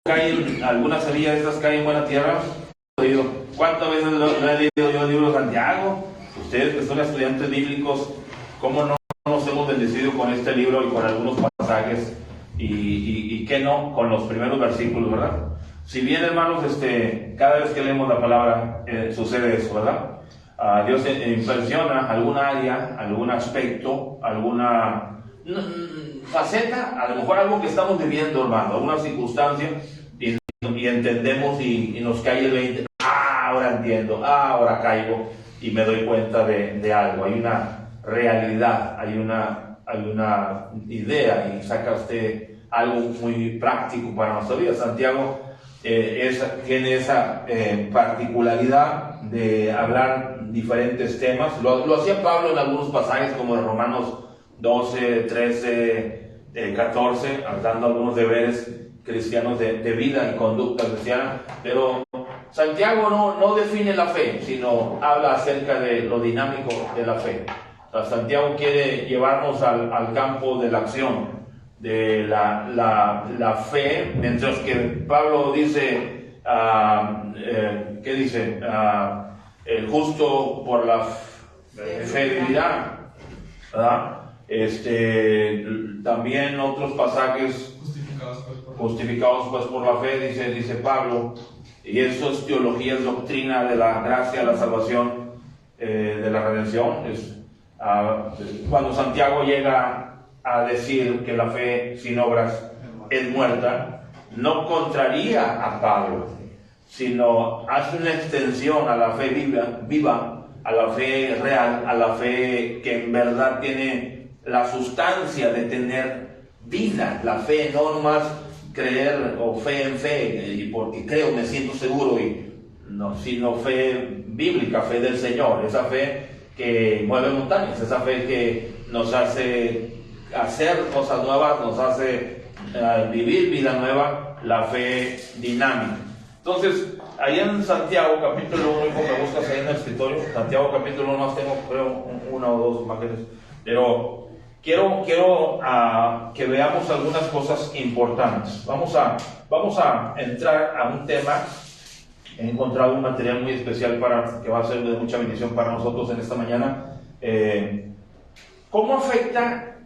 caen, algunas semillas de estas caen en buena tierra. ¿Cuántas veces lo he leído yo el libro de Santiago? Ustedes que son estudiantes bíblicos, ¿cómo no nos hemos bendecido con este libro y con algunos pasajes? Y qué no, con los primeros versículos, ¿verdad? Si bien, hermanos, cada vez que leemos la palabra sucede eso, ¿verdad? Dios impresiona alguna área, algún aspecto, alguna faceta, a lo mejor algo que estamos viviendo, hermano, alguna circunstancia, y entendemos y nos cae el 20. Ahora entiendo, ahora caigo y me doy cuenta de algo. Hay una realidad, hay una idea, y saca usted algo muy práctico para nuestra vida. Santiago tiene esa particularidad de hablar diferentes temas. Lo hacía Pablo en algunos pasajes, como en Romanos 12, 13, 14, dando algunos deberes cristianos de vida y conducta cristiana. Pero Santiago no define la fe, sino habla acerca de lo dinámico de la fe. O sea, Santiago quiere llevarnos al campo de la acción, de la fe, mientras que Pablo dice, ¿qué dice? El justo por la fe vivirá, ¿verdad? También otros pasajes, justificados pues por la fe, dice Pablo, y eso es teología, es doctrina de la gracia, la salvación, de la redención. Cuando Santiago llega a decir que la fe sin obras es muerta, no contraría a Pablo, sino hace una extensión a la fe viva, a la fe real, a la fe que en verdad tiene la sustancia de tener vida. La fe no nomás creer o fe en fe, y porque creo me siento seguro, sino fe bíblica, fe del Señor, esa fe que mueve montañas, esa fe que nos hace hacer cosas nuevas, nos hace vivir vida nueva, la fe dinámica. Entonces, ahí en Santiago capítulo 1, hijo, me buscas ahí en el escritorio, Santiago capítulo 1, más tengo creo una o dos imágenes, pero quiero que veamos algunas cosas importantes. Vamos a entrar a un tema. He encontrado un material muy especial que va a ser de mucha bendición para nosotros en esta mañana. ¿Cómo afecta,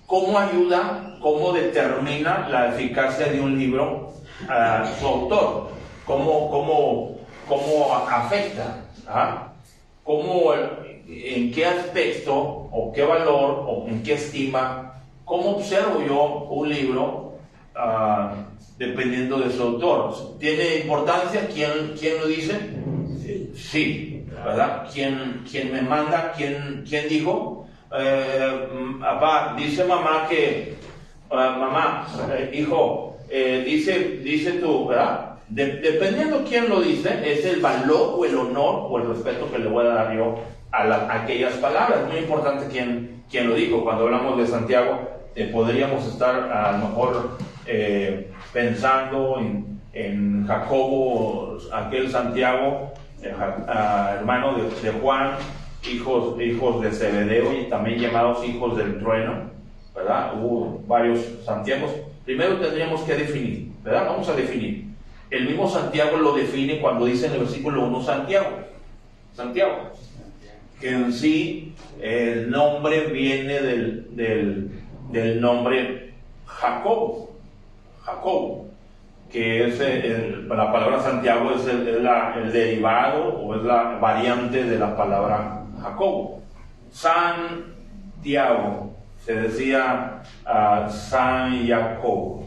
cómo ayuda, cómo determina la eficacia de un libro a su autor? ¿Cómo afecta? ¿En qué aspecto, o qué valor, o en qué estima, cómo observo yo un libro dependiendo de su autor? ¿Tiene importancia quién lo dice? Sí, ¿verdad? ¿Quién me manda? ¿Quién dijo? Papá, dice mamá que hijo, dice tú, ¿verdad? Dependiendo quién lo dice, es el valor o el honor o el respeto que le voy a dar yo a aquellas palabras. Muy importante quién lo dijo. Cuando hablamos de Santiago, podríamos estar a lo mejor pensando en Jacobo, aquel Santiago, hermano de Juan, hijos de Zebedeo, y también llamados hijos del trueno, ¿verdad? Hubo varios Santiagos. Primero tendríamos que definir, ¿verdad? Vamos a definir. El mismo Santiago lo define cuando dice en el versículo 1 Santiago, que en sí el nombre viene del nombre Jacobo, que es la palabra Santiago es el derivado o es la variante de la palabra Jacobo. Santiago, se decía San Jacobo.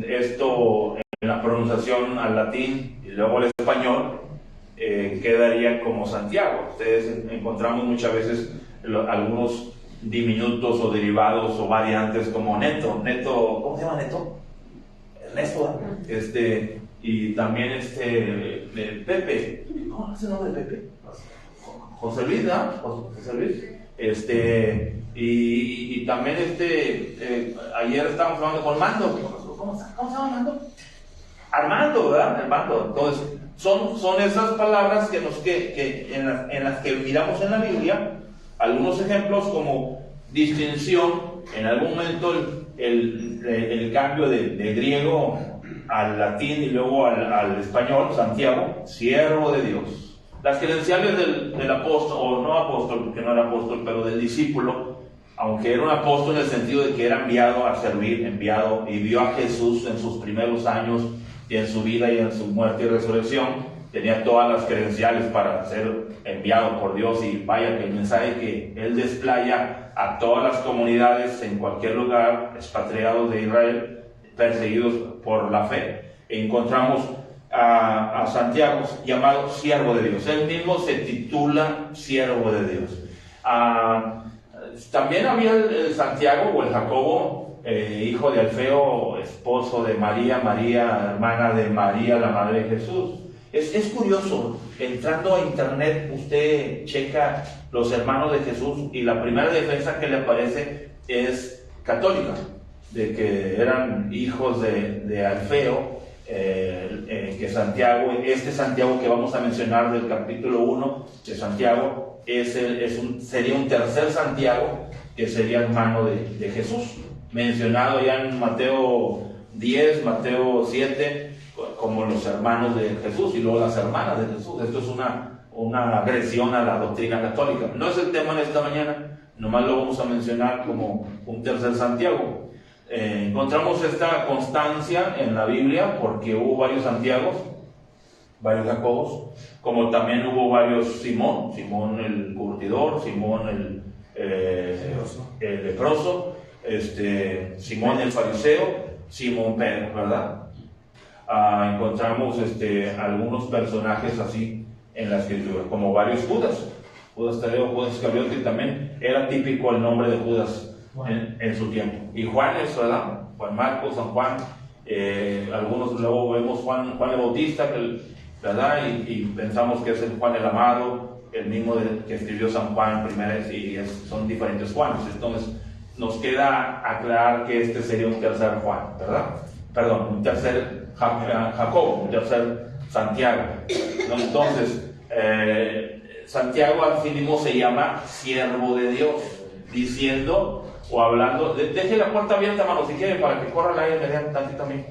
Esto en la pronunciación al latín y luego al español quedaría como Santiago. Ustedes encontramos muchas veces algunos diminutos o derivados o variantes como Neto, ¿cómo se llama Neto? Ernesto, y también Pepe, ¿cómo es el nombre de Pepe? José Luis, ¿no? José Luis, y también ayer estábamos hablando con Mando. ¿Cómo se llama Mando? Armando, ¿verdad? Armando. Entonces, son esas palabras en las que miramos en la Biblia algunos ejemplos como distinción. En algún momento el cambio de griego al latín y luego al español, Santiago, siervo de Dios. Las credenciales del apóstol, o no apóstol, porque no era apóstol, pero del discípulo, aunque era un apóstol en el sentido de que era enviado a servir, enviado, y vio a Jesús en sus primeros años y en su vida y en su muerte y resurrección, tenía todas las credenciales para ser enviado por Dios. Y vaya que el mensaje que él desplaya a todas las comunidades en cualquier lugar, expatriados de Israel, perseguidos por la fe. Encontramos a Santiago llamado siervo de Dios. Él mismo se titula siervo de Dios. También había el Santiago o el Jacobo, hijo de Alfeo, esposo de María, hermana de María, la madre de Jesús. Es curioso, entrando a internet usted checa los hermanos de Jesús y la primera defensa que le aparece es católica, de que eran hijos de Alfeo, que Santiago, este Santiago que vamos a mencionar del capítulo 1 de Santiago, sería un tercer Santiago que sería hermano de Jesús, mencionado ya en Mateo 10, Mateo 7, como los hermanos de Jesús y luego las hermanas de Jesús. Esto es una agresión a la doctrina católica. No es el tema en esta mañana, nomás lo vamos a mencionar como un tercer Santiago. Encontramos esta constancia en la Biblia porque hubo varios Santiagos, varios Jacobos, como también hubo varios Simón el curtidor, Simón el leproso, Simón el fariseo, Simón Pedro, ¿verdad? Encontramos algunos personajes así en la escritura, como varios Judas Tadeo, Judas Iscariote, que también era típico el nombre de Judas en su tiempo. Y Juanes, ¿verdad? Juan Marcos, San Juan, algunos luego vemos Juan el Bautista, ¿verdad? Y pensamos que es el Juan el Amado, el mismo que escribió San Juan primero, y son diferentes Juanes. Entonces nos queda aclarar que este sería un tercer Juan, ¿verdad? Perdón, un tercer Jacobo, un tercer Santiago, ¿no? Entonces, Santiago al fin mismo se llama siervo de Dios, diciendo o hablando, deje la puerta abierta, hermano, si quieren, para que corra el aire, me dejan tantito también.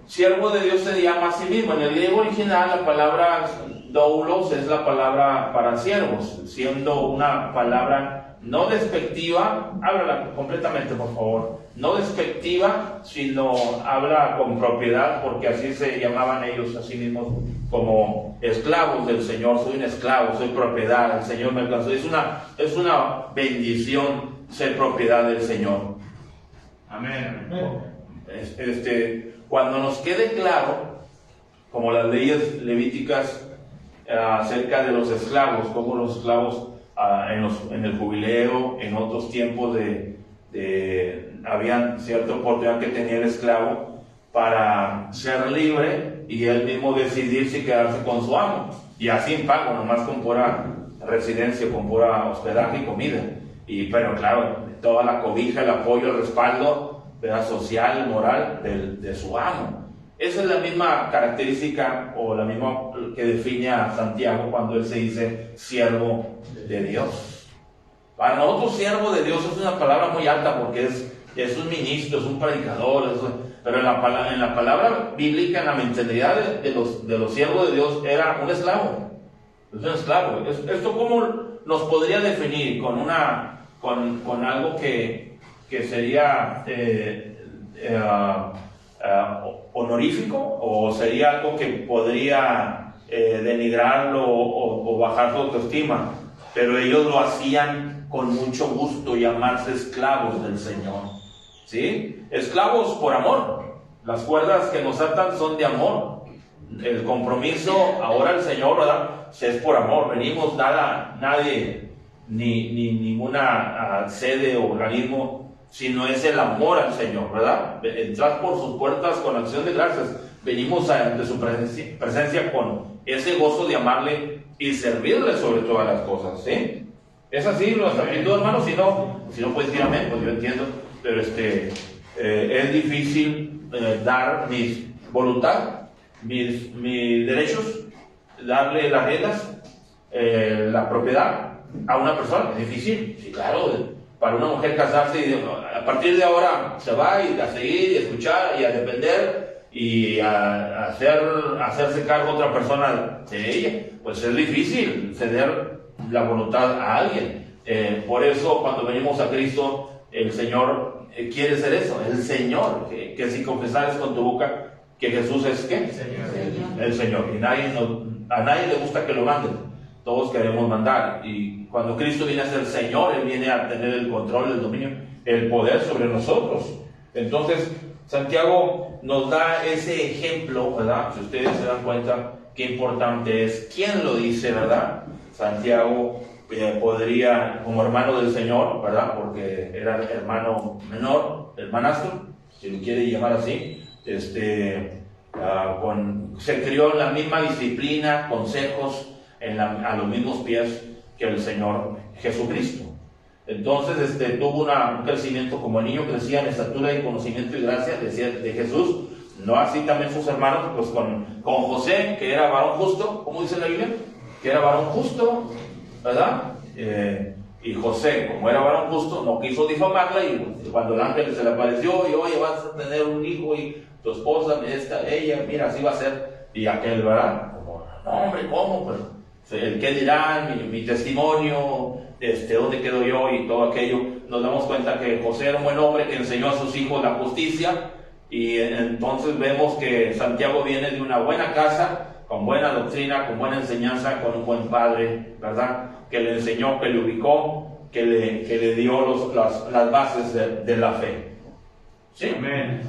Siervo de Dios se llama a sí mismo. En el griego original, la palabra doulos es la palabra para siervos, siendo una palabra no despectiva. Háblala completamente, por favor. No despectiva, sino habla con propiedad, porque así se llamaban ellos a sí mismos, como esclavos del Señor. Soy un esclavo, soy propiedad, el Señor me alcanzó. Es una bendición ser propiedad del Señor. Amén. Cuando nos quede claro, como las leyes levíticas acerca de los esclavos, como los esclavos en el jubileo, en otros tiempos habían cierta oportunidad que tenía el esclavo para ser libre y él mismo decidir si quedarse con su amo, y así en pago, nomás con pura residencia, con pura hospedaje y comida, pero claro, toda la cobija, el apoyo, el respaldo, ¿verdad?, social, moral de su amo. Esa es la misma característica o la misma que define a Santiago cuando él se dice siervo de Dios. Para nosotros siervo de Dios es una palabra muy alta porque es un ministro, es un predicador, pero en la palabra bíblica, en la mentalidad de los siervos de Dios, era un esclavo. Es un esclavo. ¿Esto cómo nos podría definir? Con algo que sería honorífico, o sería algo que podría denigrarlo o bajar su autoestima, pero ellos lo hacían con mucho gusto, llamarse esclavos del Señor, ¿sí? Esclavos por amor. Las cuerdas que nos atan son de amor. El compromiso ahora el Señor, ¿verdad?, es por amor. Venimos, nadie, ni ninguna sede o organismo, sino es el amor al Señor, ¿verdad? Entrar por sus puertas con acción de gracias. Venimos ante su presencia con ese gozo de amarle y servirle sobre todas las cosas, ¿sí? ¿Es así nuestra actitud, hermanos? Si no puedes decir amén, pues yo entiendo, pero es difícil dar mi voluntad, mis derechos, darle las reglas, la propiedad a una persona. Es difícil, sí, claro. para una mujer casarse y a partir de ahora se va a seguir y a escuchar y a depender y a hacerse cargo otra persona de ella. Pues es difícil ceder la voluntad a alguien. Por eso cuando venimos a Cristo, el Señor quiere ser eso, el Señor, que si confesares con tu boca que Jesús es ¿qué? El Señor. Y a nadie le gusta que lo manden. Todos queremos mandar, y cuando Cristo viene a ser Señor, Él viene a tener el control, el dominio, el poder sobre nosotros. Entonces, Santiago nos da ese ejemplo, ¿verdad? Si ustedes se dan cuenta, qué importante es. ¿Quién lo dice, verdad? Santiago podría, como hermano del Señor, ¿verdad? Porque era hermano menor, hermanastro, si lo quiere llamar así, se crió en la misma disciplina, consejos, a los mismos pies que el Señor Jesucristo. Entonces tuvo un crecimiento como niño, crecía en estatura y conocimiento y gracia de Jesús, no así también sus hermanos, pues con José, que era varón justo, ¿cómo dice la Biblia? Que era varón justo, ¿verdad? Y José, como era varón justo, no quiso difamarla, y cuando el ángel se le apareció y oye, vas a tener un hijo y tu esposa, ella, mira, así va a ser, y aquel, ¿verdad? Como, no hombre, ¿cómo? Pues, el qué dirán, mi testimonio, dónde quedo yo y todo aquello. Nos damos cuenta que José era un buen hombre que enseñó a sus hijos la justicia, y entonces vemos que Santiago viene de una buena casa, con buena doctrina, con buena enseñanza, con un buen padre, ¿verdad? Que le enseñó, que le ubicó, que le dio las bases de la fe. ¿Sí? Amén.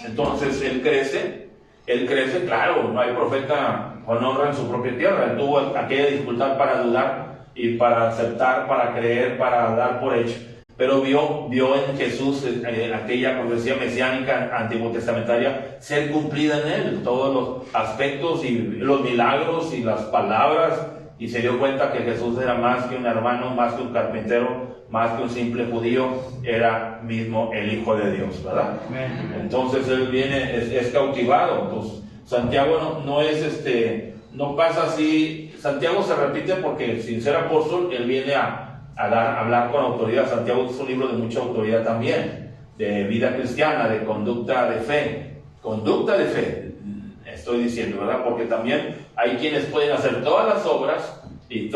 Entonces él crece, claro, no hay profeta con honra en su propia tierra. Él tuvo aquella dificultad para dudar y para aceptar, para creer, para dar por hecho. Pero vio en Jesús aquella profecía mesiánica antiguo testamentaria ser cumplida en él, todos los aspectos y los milagros y las palabras, y se dio cuenta que Jesús era más que un hermano, más que un carpintero, más que un simple judío, era mismo el Hijo de Dios, ¿verdad? Entonces él viene, es cautivado. Entonces, Santiago no pasa así. Santiago se repite porque, sin ser apóstol, él viene a hablar con autoridad. Santiago es un libro de mucha autoridad también, de vida cristiana, de conducta de fe, estoy diciendo, ¿verdad? Porque también hay quienes pueden hacer todas las obras y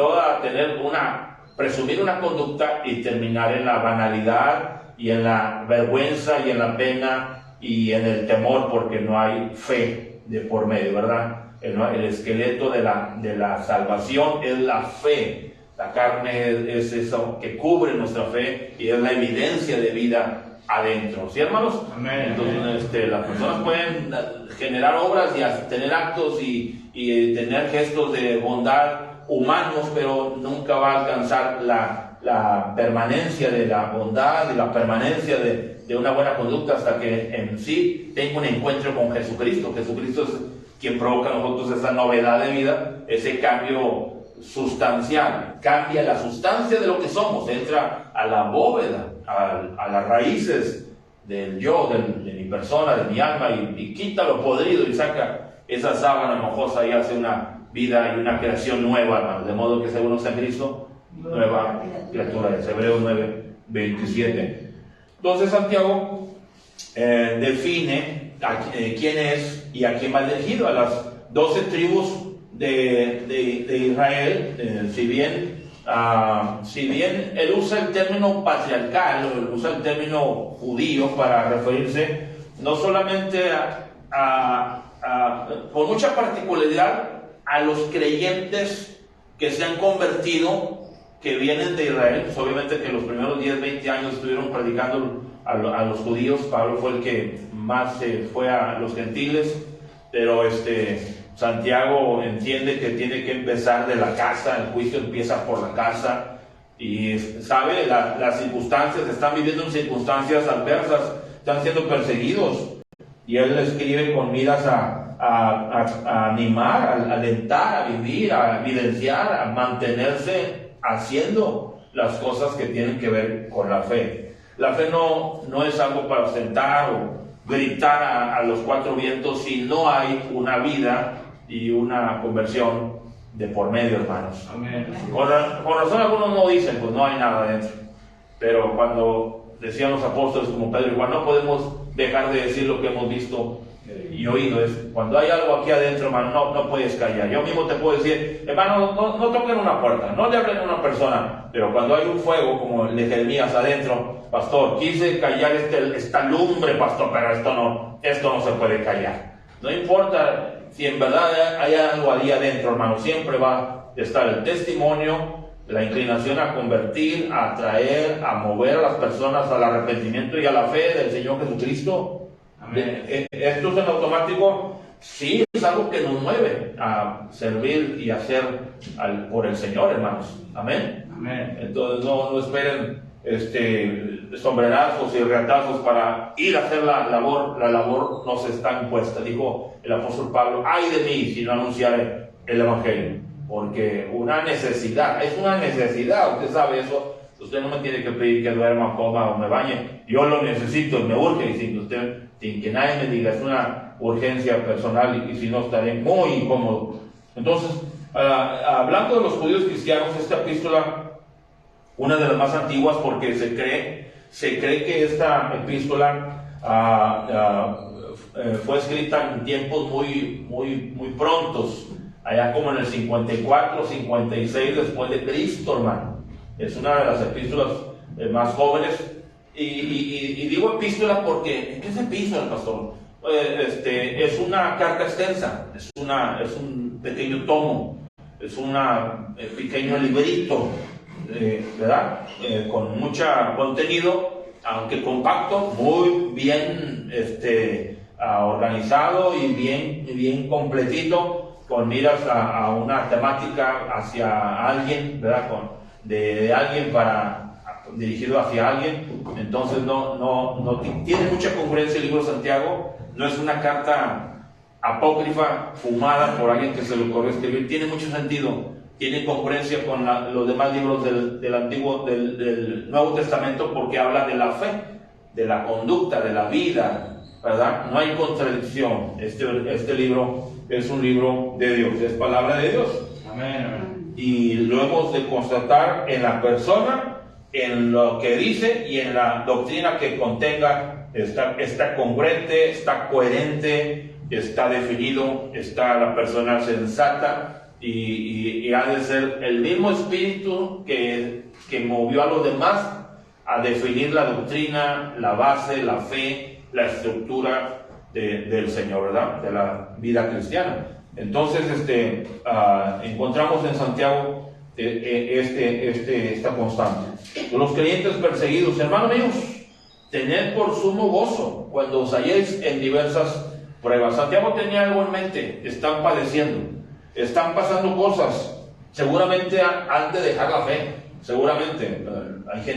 presumir una conducta y terminar en la banalidad y en la vergüenza y en la pena y en el temor, porque no hay fe de por medio, ¿verdad? El esqueleto de la salvación es la fe. La carne es eso que cubre nuestra fe y es la evidencia de vida adentro. ¿Sí, hermanos? Amén. Entonces, las personas pueden generar obras y tener actos y tener gestos de bondad humanos, pero nunca va a alcanzar la permanencia de la bondad y la permanencia de una buena conducta hasta que en sí tenga un encuentro con Jesucristo. Jesucristo es quien provoca a nosotros esa novedad de vida, ese cambio sustancial, cambia la sustancia de lo que somos, entra a la bóveda, a las raíces del yo, de mi persona, de mi alma, y quita lo podrido y saca esa sábana mojosa y hace una vida y una creación nueva, hermano. De modo que según uno está en Cristo, nueva criatura es. Hebreos 9:27. Entonces Santiago define quién es y a quién va dirigido, a las 12 tribus de Israel. Si bien él usa el término patriarcal, o usa el término judío para referirse no solamente con mucha particularidad a los creyentes que se han convertido, que vienen de Israel. Pues obviamente que los primeros 10-20 años estuvieron predicando a los judíos. Pablo fue el que más se fue a los gentiles, pero Santiago entiende que tiene que empezar de la casa. El juicio empieza por la casa, y sabe las circunstancias, están viviendo en circunstancias adversas, están siendo perseguidos, y él escribe con miras a animar, a alentar, a vivir, a evidenciar, a mantenerse haciendo las cosas que tienen que ver con la fe. La fe no es algo para ostentar o gritar a los cuatro vientos si no hay una vida y una conversión de por medio, hermanos. Amén. Con razón algunos no dicen, pues no hay nada dentro. pero cuando decían los apóstoles como Pedro y Juan, no podemos dejar de decir lo que hemos visto y oído. Es cuando hay algo aquí adentro, hermano, no puedes callar. Yo mismo te puedo decir, hermano, no toquen una puerta, no le hablen a una persona, pero cuando hay un fuego como el de Jeremías adentro, pastor, quise callar esta lumbre, pastor, pero esto no se puede callar. No importa si en verdad hay algo ahí adentro, hermano, siempre va a estar el testimonio, la inclinación a convertir, a atraer, a mover a las personas al arrepentimiento y a la fe del Señor Jesucristo. Amén. Esto es en automático, sí, es algo que nos mueve a servir y hacer por el Señor, hermanos. Amén. Amén. Entonces no esperen sombrerazos y retazos para ir a hacer la labor nos está impuesta. Dijo el apóstol Pablo, ay de mí si no anunciaré el evangelio, porque es una necesidad, usted sabe eso. Usted no me tiene que pedir que duerma, coma o me bañe, yo lo necesito, me urge, y sin que nadie me diga, es una urgencia personal, y si no estaré muy incómodo. Entonces, hablando de los judíos cristianos, esta epístola, una de las más antiguas, porque se cree que esta epístola fue escrita en tiempos muy prontos, allá como en el 54, 56 después de Cristo, hermano. Es una de las epístolas más jóvenes. Y digo epístola porque, ¿qué es epístola, pastor? Es una carta extensa, es un pequeño tomo, es un pequeño librito, ¿verdad? Con mucho contenido, aunque compacto, muy bien organizado y bien completito, con miras a una temática hacia alguien, ¿verdad? De alguien dirigido hacia alguien. Entonces no tiene mucha congruencia el libro de Santiago. No es una carta apócrifa fumada por alguien que se le ocurrió escribir. Tiene mucho sentido, tiene congruencia con los demás libros del Nuevo Testamento, porque habla de la fe, de la conducta, de la vida, ¿verdad? No hay contradicción. Este libro es un libro de Dios, es palabra de Dios. Amén, amén. Y lo hemos de constatar en la persona, en lo que dice y en la doctrina que contenga. Está congruente, está coherente, está definido, está la persona sensata, y ha de ser el mismo espíritu que movió a los demás a definir la doctrina, la base, la fe, la estructura del Señor, ¿verdad? De la vida cristiana. Entonces, encontramos en Santiago esta constante. Los creyentes perseguidos, hermanos míos, tened por sumo gozo cuando os halléis en diversas pruebas. Santiago tenía algo en mente. Están padeciendo, están pasando cosas. Seguramente han de dejar la fe. Seguramente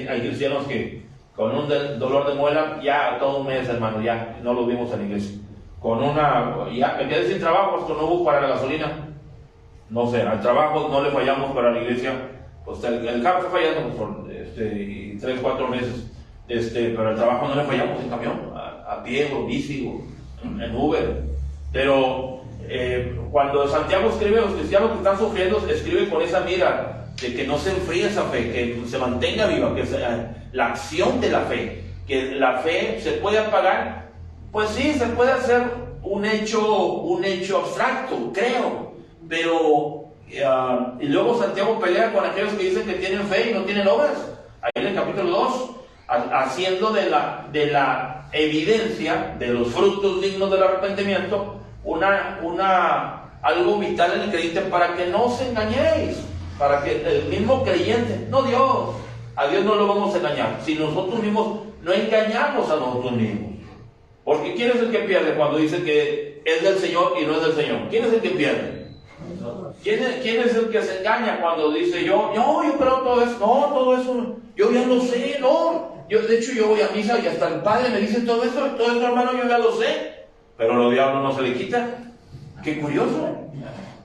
hay cristianos que con un dolor de muela, ya todo un mes, hermano, ya no lo vimos en la iglesia. Ya me quedé sin trabajo, esto no hubo para la gasolina. No sé, al trabajo no le fallamos para la iglesia. Pues el carro fue fallando por 3-4 meses. Pero al trabajo no le fallamos en camión, a pie o bici o en Uber. Pero cuando Santiago escribe a los cristianos que están sufriendo, escribe con esa mira de que no se enfríe esa fe, que se mantenga viva, que sea la acción de la fe, que la fe se puede apagar. Pues sí, se puede hacer un hecho abstracto, creo, pero y luego Santiago pelea con aquellos que dicen que tienen fe y no tienen obras. Ahí en el capítulo 2, haciendo de la evidencia de los frutos dignos del arrepentimiento algo vital en el creyente, para que no os engañéis, para que el mismo creyente, no Dios, a Dios no lo vamos a engañar, si nosotros mismos no engañamos a nosotros mismos. Porque ¿quién es el que pierde cuando dice que es del Señor y no es del Señor? ¿Quién es el que pierde? ¿Quién es el que se engaña cuando dice yo creo todo eso? No, todo eso, yo ya lo sé, no. De hecho, yo voy a misa y hasta el Padre me dice todo eso, hermano, yo ya lo sé. Pero lo diablo no se le quita. Qué curioso.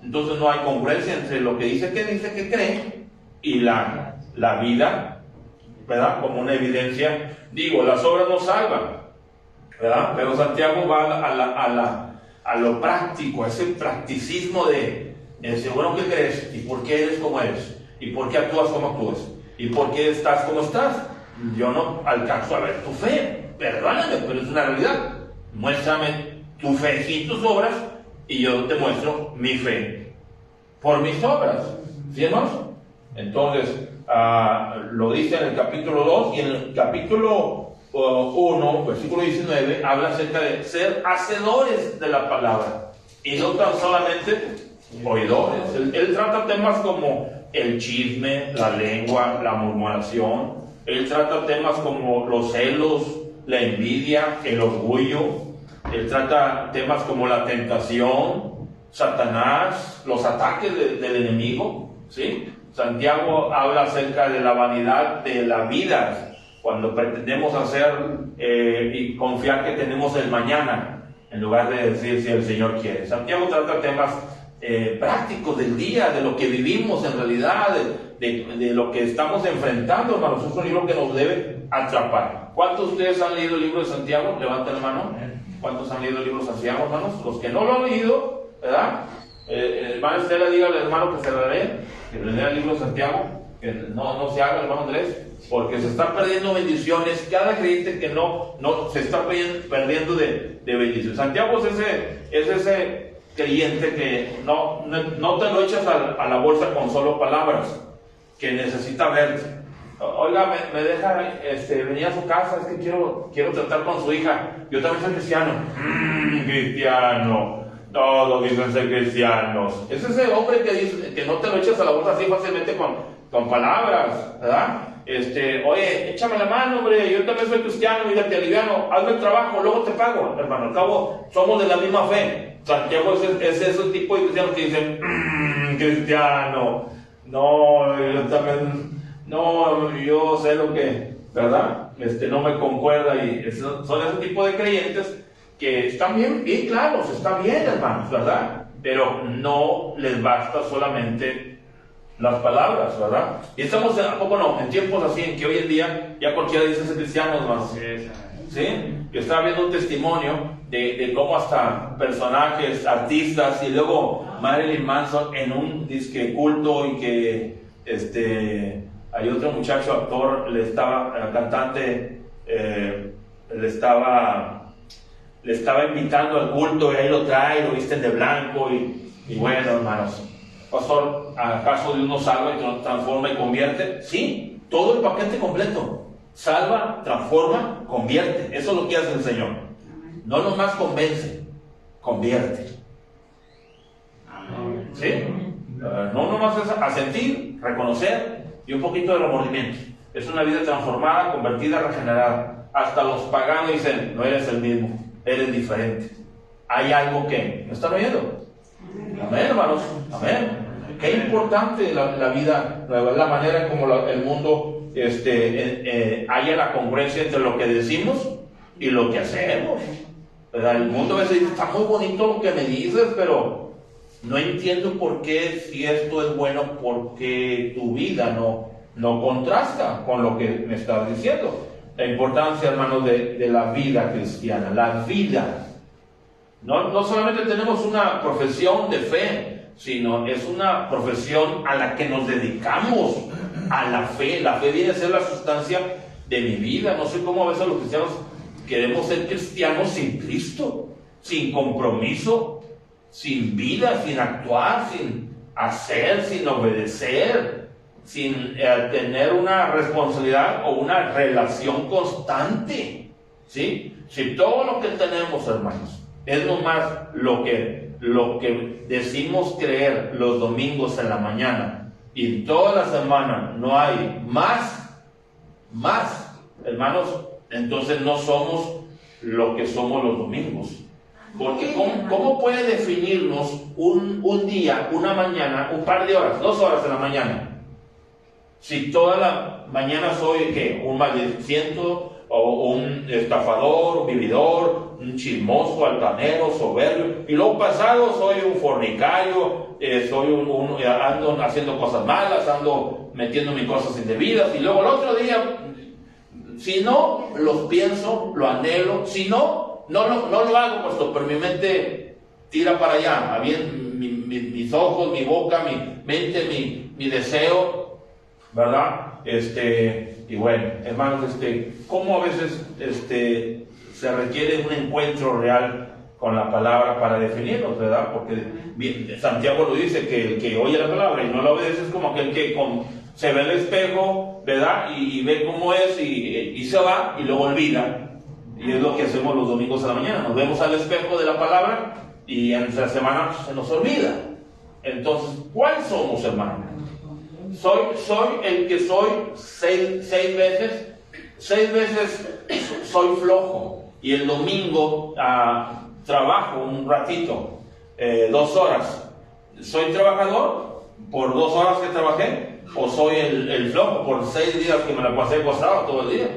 Entonces no hay congruencia entre lo que dice que cree y la vida, ¿verdad? Como una evidencia. Digo, las obras no salvan, ¿verdad? Pero Santiago va a lo práctico, a ese practicismo de bueno, ¿qué crees? ¿Y por qué eres como eres? ¿Y por qué actúas como actúas? ¿Y por qué estás como estás? yo no alcanzo a ver tu fe. Perdóname, pero es una realidad. Muéstrame tu fe sin tus obras y yo te muestro mi fe por mis obras. ¿Sí, hermanos? Entonces, lo dice en el capítulo 2 y en el capítulo 1, versículo 19, habla acerca de ser hacedores de la palabra y no tan solamente oidores. Él trata temas como el chisme, la lengua, la murmuración. Él trata temas como los celos, la envidia, el orgullo. Él trata temas como la tentación, Satanás, los ataques del enemigo, ¿sí? Santiago habla acerca de la vanidad de la vida, cuando pretendemos hacer y confiar que tenemos el mañana, en lugar de decir si el Señor quiere. Santiago trata temas prácticos del día, de lo que vivimos en realidad, de lo que estamos enfrentando, hermanos. Es un libro que nos debe atrapar. ¿Cuántos de ustedes han leído el libro de Santiago? Levanten la mano. ¿Cuántos han leído el libro de Santiago, hermanos? Los que no lo han leído, ¿verdad? Hermano Estela, dígale al hermano que se lo lea, que le lea el libro de Santiago, que no se haga, hermano Andrés, porque se están perdiendo bendiciones. Cada creyente que no se está perdiendo de bendiciones. Santiago es ese creyente que no te lo echas a la bolsa con solo palabras, que necesita verte. Oiga, me deja venir a su casa, es que quiero tratar con su hija. Yo también soy cristiano. Cristiano. Todos dicen ser cristianos. Es ese hombre que dice que no te lo echas a la bolsa así fácilmente con palabras, ¿verdad? Oye, échame la mano, hombre, yo también soy cristiano, mira, te aliviano, hazme el trabajo, luego te pago. Hermano, al cabo, somos de la misma fe. Santiago es ese tipo de cristianos que dicen, cristiano, no, yo también, no, yo sé lo que, ¿verdad? No me concuerda, y son ese tipo de creyentes que están bien claros, está bien, hermanos, ¿verdad? Pero no les basta solamente las palabras, ¿verdad? Y estamos, ¿a poco no? En tiempos así, en que hoy en día ya cualquiera dice ser cristiano, hermanos. ¿Sí? Yo estaba viendo un testimonio de cómo hasta personajes, artistas, y luego Marilyn Manson en un disque culto, y que hay otro muchacho actor, cantante, le estaba invitando al culto, y ahí lo trae, lo visten de blanco, y bueno, hermanos, pastor, ¿acaso Dios nos salva y nos transforma y convierte? Sí, todo el paquete completo. Salva, transforma, convierte. Eso es lo que hace el Señor. No nomás convence, convierte. ¿Sí? No nomás es asentir, reconocer y un poquito de remordimiento. Es una vida transformada, convertida, regenerada. Hasta los paganos dicen, no eres el mismo, eres diferente. Hay algo que... ¿me están oyendo? Amén, hermanos. Amén. Qué importante la vida nueva, es la manera como el mundo haya la congruencia entre lo que decimos y lo que hacemos. ¿Verdad? El mundo a veces dice, está muy bonito lo que me dices, pero no entiendo por qué, si esto es bueno, porque tu vida no contrasta con lo que me estás diciendo. La importancia, hermanos, de la vida cristiana, la vida. No solamente tenemos una profesión de fe, sino es una profesión a la que nos dedicamos, a la fe. La fe viene a ser la sustancia de mi vida. No sé cómo a veces los cristianos queremos ser cristianos sin Cristo, sin compromiso, sin vida, sin actuar, sin hacer, sin obedecer, sin tener una responsabilidad o una relación constante. ¿Sí? Si todo lo que tenemos, hermanos, es nomás lo que decimos creer los domingos en la mañana, y toda la semana no hay más, hermanos, entonces no somos lo que somos los domingos. Porque ¿cómo puede definirnos un día, una mañana, un par de horas, 2 horas en la mañana? Si toda la mañana soy, ¿qué? Un maldiciento, o un estafador, un vividor, un chismoso, altanero, soberbio, y luego pasado soy un fornicario, ando haciendo cosas malas, ando metiéndome en cosas indebidas, y luego el otro día, si no los pienso, lo anhelo, si no lo hago, pastor, pero mi mente tira para allá, mis ojos, mi boca, mi mente, mi deseo, ¿verdad? Y bueno, hermanos, ¿cómo a veces se requiere un encuentro real con la palabra para definirlos, ¿verdad? Porque Santiago lo dice, que el que oye la palabra y no la obedece es como aquel que se ve el espejo, ¿verdad? Y ve cómo es y se va y luego olvida. Y es lo que hacemos los domingos a la mañana. Nos vemos al espejo de la palabra y en la semana se nos olvida. Entonces, ¿cuál somos, hermanos? Soy el que soy 6 veces. 6 veces soy flojo. Y el domingo trabajo un ratito, 2 horas. ¿Soy trabajador por 2 horas que trabajé? ¿O soy el flojo por 6 días que me la pasé acostado todo el día?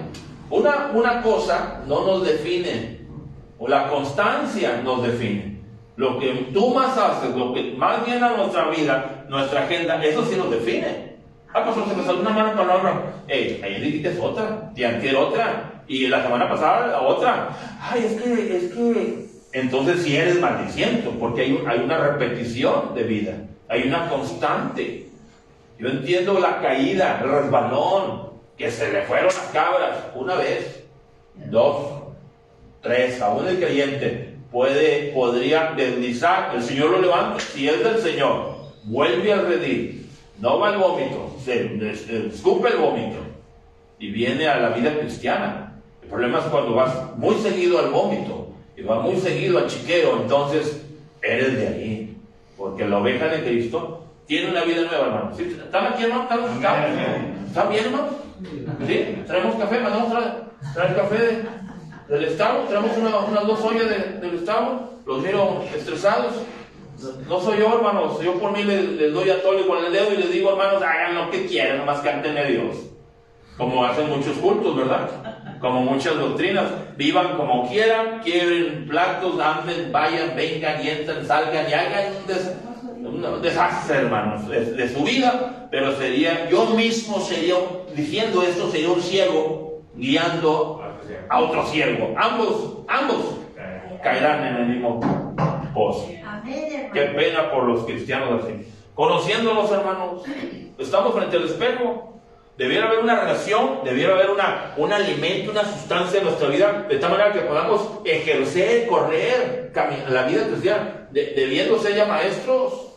Una cosa no nos define, o la constancia nos define. Lo que tú más haces, lo que más llena nuestra vida, nuestra agenda, eso sí nos define. Pastor, se me salió una mala palabra. Ayer dijiste otra, y antier otra, y la semana pasada otra. Es que... Entonces sí eres maldiciento, porque hay una repetición de vida, hay una constante. Yo entiendo la caída, el resbalón, que se le fueron las cabras, 1 vez, 2, 3, aún el creyente podría deslizar, el Señor lo levanta, si es del Señor, vuelve al redil, no va al vómito, se escupe el vómito y viene a la vida cristiana. El problema es cuando vas muy seguido al vómito y vas muy seguido al chiquero, entonces eres de ahí, porque la oveja de Cristo tiene una vida nueva, hermano. ¿Sí? ¿Están aquí, hermano? ¿Están bien, hermano? ¿Sí? Traemos café, mandamos traer café del Estado, traemos unas 2 ollas del Estado, los miro estresados. No soy yo, hermanos, yo por mí les doy a tole con el dedo y les digo, hermanos, hagan lo que quieran, nomás canten a Dios. Como hacen muchos cultos, ¿verdad? Como muchas doctrinas, vivan como quieran, quieren platos, anden, vayan, vengan y entren, salgan y hagan un desastre, hermanos, de su vida, pero yo mismo sería, diciendo esto, sería un ciego guiando a otro ciego. Ambos caerán en el mismo pozo. Qué pena por los cristianos así. Conociéndolos, hermanos, estamos frente al espejo. Debiera haber una relación, debiera haber un alimento, una sustancia en nuestra vida, de tal manera que podamos ejercer, correr la vida cristiana, debiendo ser ya maestros.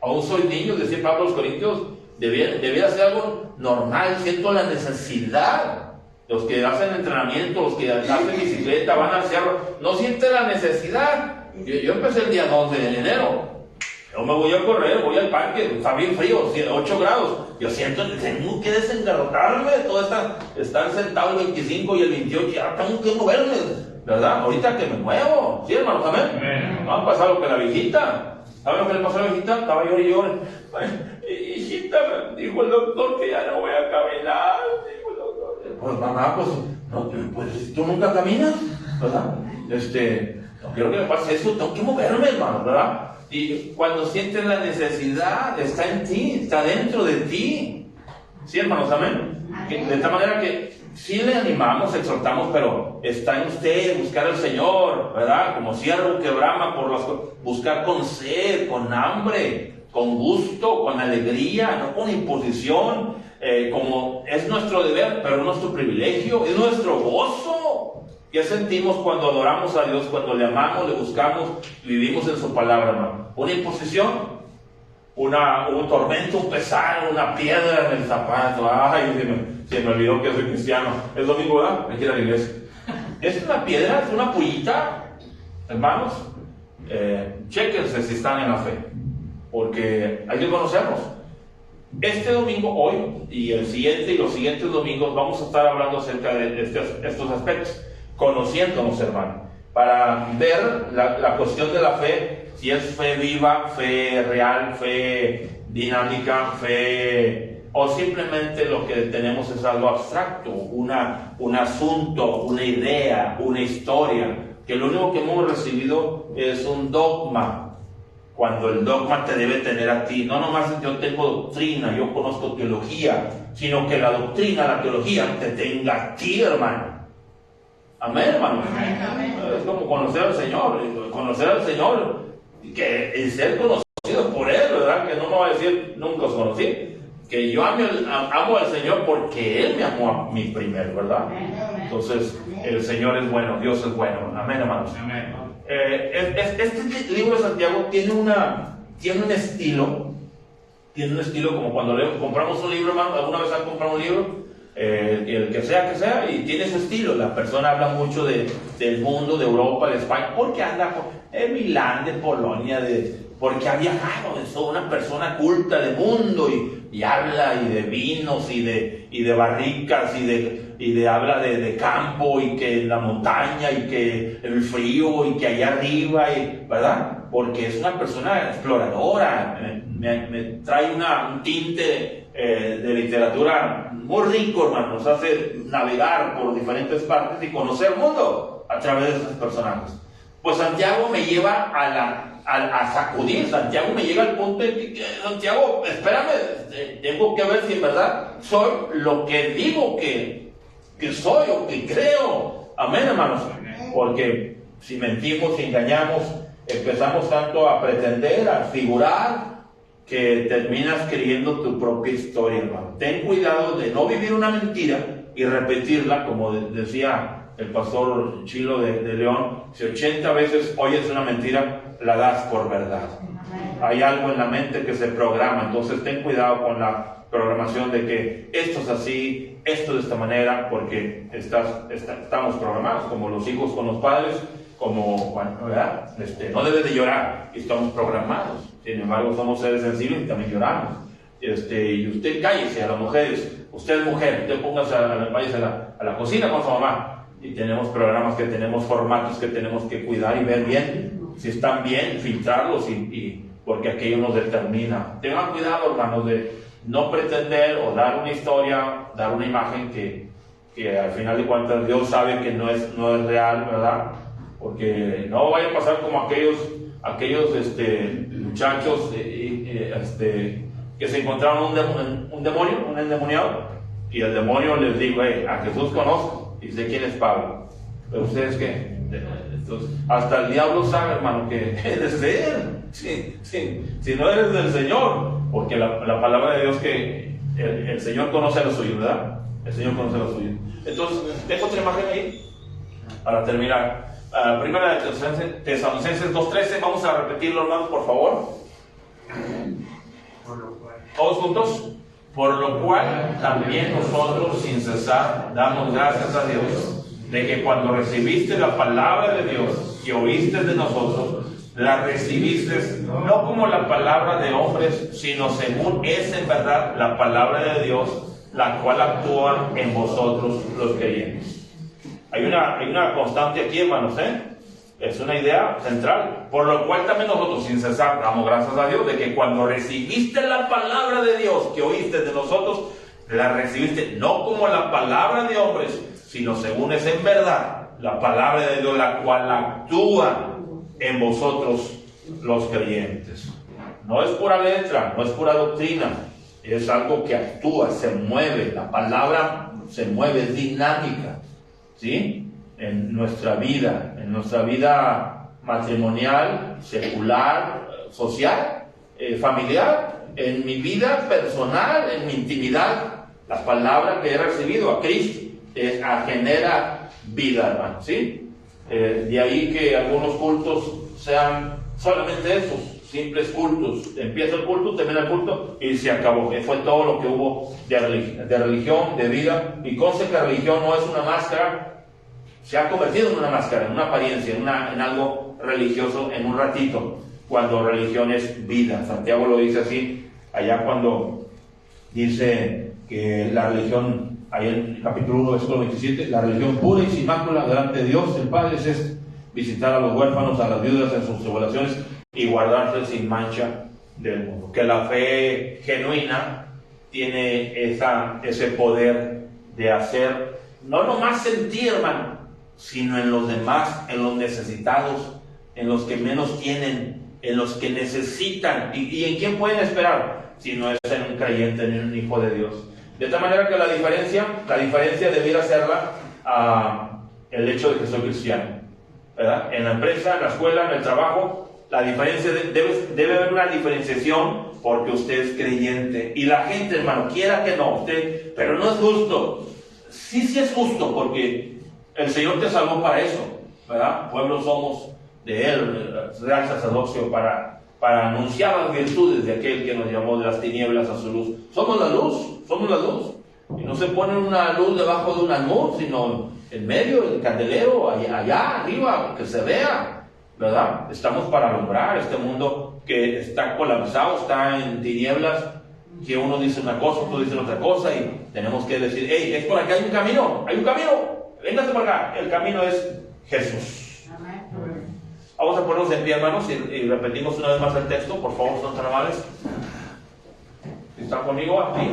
Aún soy niño, decía Pablo a los Corintios, debiera ser algo normal. Siento la necesidad. Los que hacen entrenamiento, los que hacen bicicleta, van al cerro, no sienten la necesidad. Yo empecé el día 2 de enero. Yo me voy a correr, voy al parque, está bien frío, 8 grados. Yo siento que tengo que desengarrotarme. Están sentados el 25 y el 28, ya tengo que moverme, ¿verdad? Ahorita que me muevo. ¿Sí, hermanos? ¿Amén? No va a pasar lo que la viejita. ¿Saben lo que le pasó a la viejita? Estaba llorando. Hijita, me dijo el doctor que ya no voy a caminar. Dijo el doctor. Pues mamá, pues tú nunca caminas, ¿verdad? No quiero que me pase eso, tengo que moverme, hermano, ¿verdad? Y cuando sientes la necesidad, está en ti, está dentro de ti. ¿Sí, hermanos? Amén. De tal manera que sí le animamos, exhortamos, pero está en usted buscar al Señor, ¿verdad? Como ciervo que brama por las cosas, buscar con sed, con hambre, con gusto, con alegría, no con imposición, como es nuestro deber, pero es nuestro privilegio, es nuestro gozo. ¿Qué sentimos cuando adoramos a Dios, cuando le amamos, le buscamos, vivimos en su palabra, hermano? ¿Una imposición? Un tormento, un pesar, una piedra en el zapato. Ay, se me olvidó que soy cristiano. Es domingo, ¿verdad? Hay que ir a la iglesia. ¿Es una piedra? ¿Es una pullita? Hermanos, chéquense si están en la fe, porque hay que conocernos. Este domingo, hoy, y el siguiente y los siguientes domingos, vamos a estar hablando acerca de estos aspectos, conociéndonos, hermano, para ver la cuestión de la fe, si es fe viva, fe real, fe dinámica, fe, o simplemente lo que tenemos es algo abstracto, un asunto, una idea, una historia, que lo único que hemos recibido es un dogma, cuando el dogma te debe tener a ti. No nomás yo tengo doctrina, yo conozco teología, sino que la doctrina, la teología te tenga a ti, hermano. Amén, hermano. Amén. Es como conocer al Señor, que el ser conocido por Él, ¿verdad? Que no me va a decir, nunca os conocí, que yo amo al Señor porque Él me amó a mí primero, ¿verdad? Entonces, el Señor es bueno, Dios es bueno. Amén, hermanos. Amén. Este libro de Santiago tiene un estilo como cuando compramos un libro, hermano. ¿Alguna vez han comprado un libro? El que sea, y tiene su estilo. La persona habla mucho del mundo, de Europa, de España, porque anda en Milán, de Polonia, porque ha viajado, es una persona culta de mundo y habla y de vinos y de barricas y habla de campo y que la montaña y que el frío y que allá arriba, ¿verdad? Porque es una persona exploradora, me trae un tinte de literatura muy rico, hermano. Nos hace navegar por diferentes partes y conocer el mundo a través de esos personajes. Pues Santiago me lleva a sacudir. Santiago me llega al punto de que, Santiago, espérame, tengo que ver si en verdad soy lo que digo que soy o que creo. Amén, hermanos. Porque si mentimos, si engañamos, empezamos tanto a pretender, a figurar, que terminas creyendo tu propia historia, hermano. Ten cuidado de no vivir una mentira y repetirla, como decía el pastor Chilo de León. Si 80 veces oyes una mentira, la das por verdad. Hay algo en la mente que se programa. Entonces ten cuidado con la programación de que esto es así, esto de esta manera, porque estamos programados como los hijos con los padres, como, ¿verdad? No debes de llorar, estamos programados. Sin embargo, somos seres sensibles y también lloramos. Y usted cállese, a las mujeres, usted es mujer, usted póngase a la cocina con su mamá. Y tenemos programas que tenemos, formatos que tenemos que cuidar y ver bien, si están bien, filtrarlos, porque aquello nos determina. Tengan cuidado, hermanos, de no pretender o dar una historia, dar una imagen que al final de cuentas Dios sabe que no es real, ¿verdad? Porque no vaya a pasar como aquellos muchachos que se encontraron un demonio, un endemoniado, y el demonio les dijo: a Jesús conozco y sé quién es Pablo, pero ustedes qué. Entonces, hasta el diablo sabe, hermano, que eres de él, si no eres del Señor, porque la palabra de Dios que el Señor conoce a los suyos, ¿verdad? El Señor conoce a los suyos. Entonces, tengo otra imagen ahí para terminar. Primera de Tesalonicenses 2:13, vamos a repetirlo, hermanos, por favor. Todos juntos. Por lo cual también nosotros sin cesar damos gracias a Dios de que cuando recibiste la palabra de Dios que oíste de nosotros, la recibiste no como la palabra de hombres, sino según es en verdad la palabra de Dios, la cual actúa en vosotros los creyentes. Hay una constante aquí, hermanos, es una idea central. Por lo cual también nosotros sin cesar damos gracias a Dios de que cuando recibiste la palabra de Dios que oíste de nosotros, la recibiste no como la palabra de hombres, sino según es en verdad la palabra de Dios, la cual actúa en vosotros los creyentes. No es pura letra, no es pura doctrina, es algo que actúa, se mueve. La palabra se mueve, es dinámica, ¿sí? En nuestra vida matrimonial, secular, social, familiar, en mi vida personal, en mi intimidad. La palabra que he recibido a Cristo genera vida, hermano, ¿sí? De ahí que algunos cultos sean solamente esos, simples cultos. Empieza el culto, termina el culto y se acabó. Fue todo lo que hubo de religión, de vida. Y conste que religión no es una máscara. Se ha convertido en una máscara, en una apariencia, en algo religioso en un ratito, cuando religión es vida. Santiago lo dice así, allá cuando dice que la religión, ahí en el capítulo 1, versículo 27, la religión pura y sin mácula delante de Dios el Padre es visitar a los huérfanos, a las viudas en sus tribulaciones y guardarse sin mancha del mundo. Que la fe genuina tiene ese poder de hacer, no nomás sentir, hermano, sino en los demás, en los necesitados, en los que menos tienen, en los que necesitan. ¿Y en quién pueden esperar? Si no es en un creyente, en un hijo de Dios. De tal manera que la diferencia debiera serla el hecho de que soy cristiano, ¿verdad? En la empresa, en la escuela, en el trabajo, La diferencia debe haber una diferenciación porque usted es creyente. Y la gente, hermano, quiera que no, usted, pero no es justo. Sí es justo, porque el Señor te salvó para eso, ¿verdad? Pueblo somos de Él, real sacerdocio, para anunciar las virtudes de aquel que nos llamó de las tinieblas a su luz. Somos la luz. Y no se pone una luz debajo de un almud, sino en medio del candelero, allá arriba, que se vea, ¿verdad? Estamos para alumbrar este mundo que está colapsado, está en tinieblas, que uno dice una cosa, otro dice otra cosa, y tenemos que decir, hey, es por acá, hay un camino, véngase por acá, el camino es Jesús. Vamos a ponernos de pie, hermanos, y repetimos una vez más el texto, por favor, son tan amables. ¿Están conmigo aquí?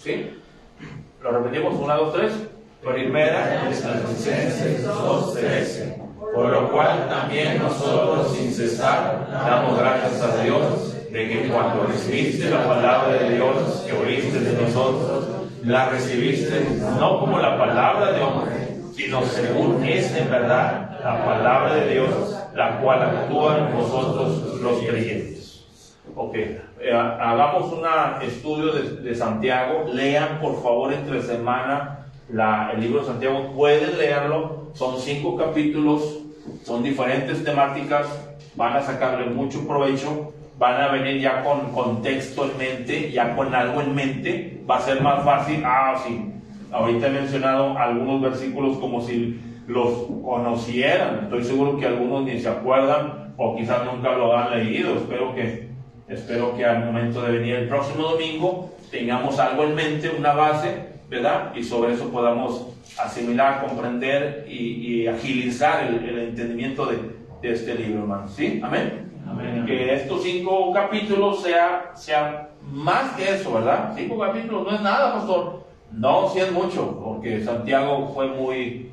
¿Sí? Lo repetimos, 1, 2, 3. Primera de Tesalonicenses 2:13. Por lo cual también nosotros sin cesar damos gracias a Dios de que cuando recibiste la palabra de Dios que oíste de nosotros, la recibiste no como la palabra de hombre, sino según es en verdad la palabra de Dios, la cual actúa en vosotros los creyentes. Ok, hagamos un estudio de Santiago. Lean por favor entre semana el libro de Santiago. Pueden leerlo, son 5 capítulos, son diferentes temáticas, van a sacarle mucho provecho, van a venir ya con contexto en mente, ya con algo en mente, va a ser más fácil. Sí, ahorita he mencionado algunos versículos como si los conocieran, estoy seguro que algunos ni se acuerdan o quizás nunca lo han leído. Espero que al momento de venir el próximo domingo tengamos algo en mente, una base, ¿verdad? Y sobre eso podamos asimilar, comprender y agilizar el entendimiento de este libro, hermano. ¿Sí? Amén. Amén. Que estos 5 capítulos sean más que eso, ¿verdad? 5 capítulos no es nada, pastor. No, sí es mucho, porque Santiago fue muy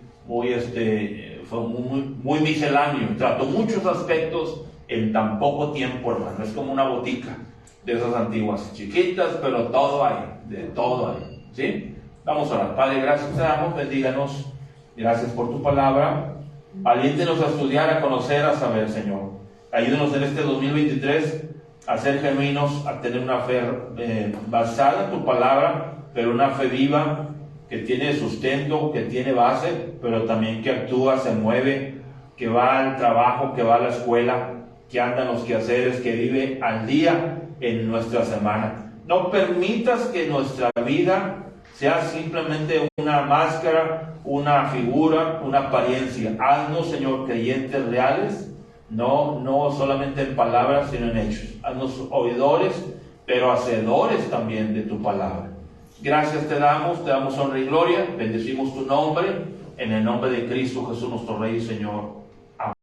misceláneo, trató muchos aspectos en tan poco tiempo, hermano. Es como una botica de esas antiguas, chiquitas, pero todo hay, de todo hay. ¿Sí? Vamos a orar. Padre, gracias te damos, bendíganos. Gracias por tu palabra. Aliéntenos a estudiar, a conocer, a saber, Señor. Ayúdenos en este 2023 a ser genuinos, a tener una fe basada en tu palabra, pero una fe viva, que tiene sustento, que tiene base, pero también que actúa, se mueve, que va al trabajo, que va a la escuela, que anda en los quehaceres, que vive al día en nuestra semana. No permitas que nuestra vida sea simplemente una máscara, una figura, una apariencia. Haznos, Señor, creyentes reales, no solamente en palabras, sino en hechos. Haznos oidores, pero hacedores también de tu palabra. Gracias te damos honra y gloria, bendecimos tu nombre, en el nombre de Cristo Jesús nuestro Rey y Señor.